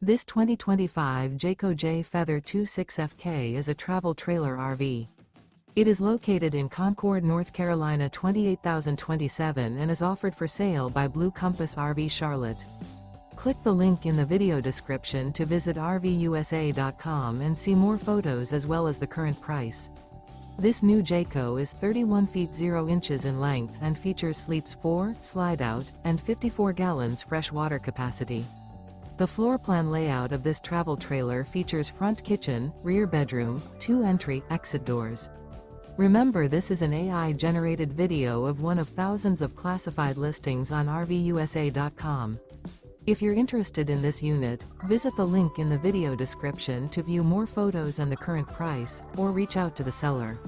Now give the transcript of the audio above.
This 2025 Jayco Jay Feather 26FK is a travel trailer RV. It is located in Concord, North Carolina 28027 and is offered for sale by Blue Compass RV Charlotte. Click the link in the video description to visit RVUSA.com and see more photos as well as the current price. This new Jayco is 31 feet 0 inches in length and features sleeps 4, slide-out, and 54 gallons fresh water capacity. The floor plan layout of this travel trailer features front kitchen, rear bedroom, 2 entry/exit doors. Remember, this is an AI-generated video of one of thousands of classified listings on RVUSA.com. If you're interested in this unit, visit the link in the video description to view more photos and the current price, or reach out to the seller.